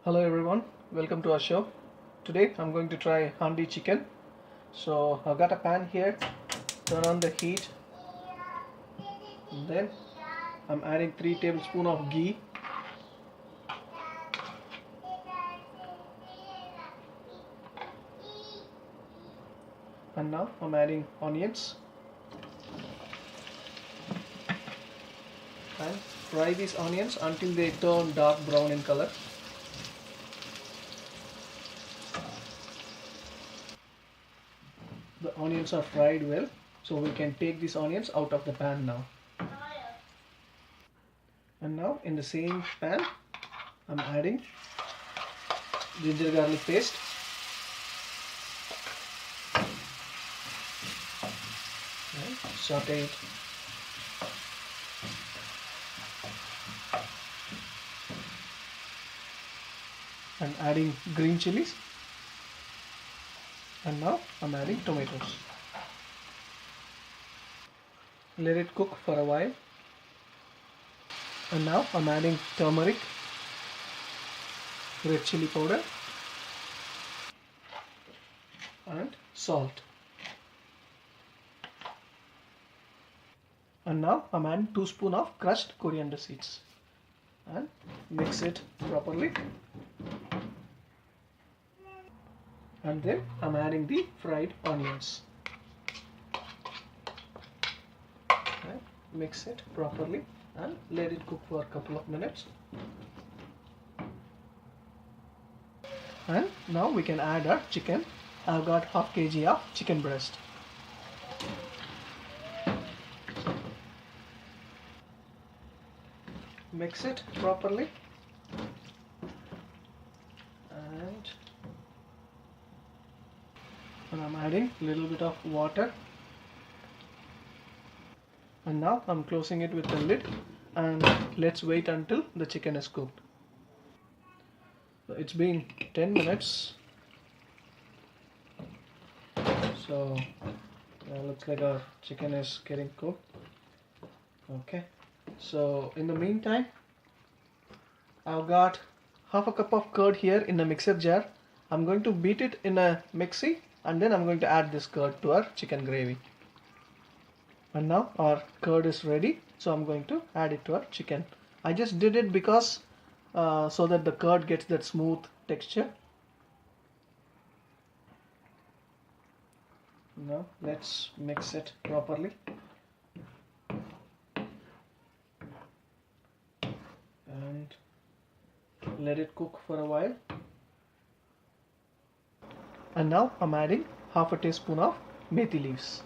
Hello everyone, welcome to our show. Today I'm going to try Handi chicken. So I've got a pan here, turn on the heat, and then I'm adding 3 tablespoons of ghee, and now I'm adding onions and fry these onions until they turn dark brown in color. The onions are fried well, so we can take these onions out of the pan now. And now in the same pan I'm adding ginger garlic paste, and saute it. I'm adding green chilies, and now I'm adding tomatoes. Let it cook for a while, and now I'm adding turmeric, red chili powder, and salt. And now I'm adding 2 spoons of crushed coriander seeds and mix it properly. And then I'm adding the fried onions. And mix it properly and let it cook for a couple of minutes. And now we can add our chicken. I've got half kg of chicken breast. Mix it properly, and I'm adding a little bit of water, and now I'm closing it with the lid, and let's wait until the chicken is cooked. So it's been 10 minutes, so looks like our chicken is getting cooked. Okay, so in the meantime I've got half a cup of curd here in a mixer jar. I'm going to beat it in a mixie, and then I'm going to add this curd to our chicken gravy. And now our curd is ready, so I'm going to add it to our chicken. I just did it because so that the curd gets that smooth texture. Now let's mix it properly. And let it cook for a while. And now I'm adding half a teaspoon of methi leaves.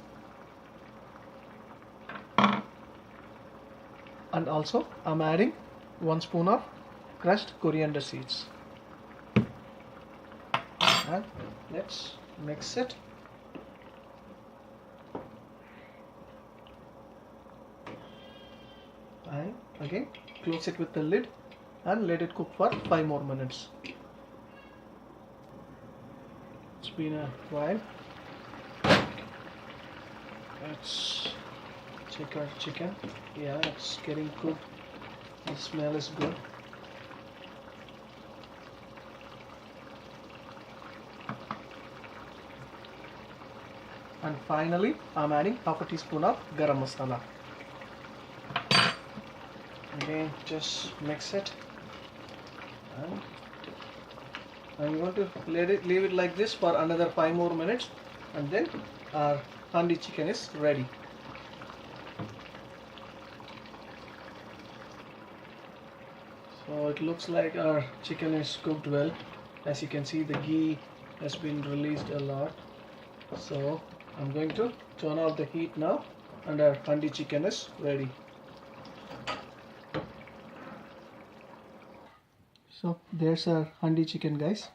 And also I'm adding 1 spoon of crushed coriander seeds. And let's mix it. And again close it with the lid and let it cook for 5 more minutes. It's been a while. Let's check our chicken. Yeah, it's getting cooked. The smell is good. And finally I'm adding half a teaspoon of garam masala. Again just mix it, and I'm going to leave it like this for another 5 more minutes, and then our handi chicken is ready. So it looks like our chicken is cooked well. As you can see, the ghee has been released a lot. So I'm going to turn off the heat now, and our handi chicken is ready. So there's our handi chicken, guys.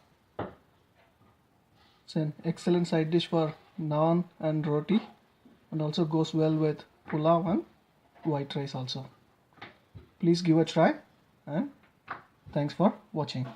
It's an excellent side dish for naan and roti, and also goes well with pulao and white rice also. Please give a try, and thanks for watching.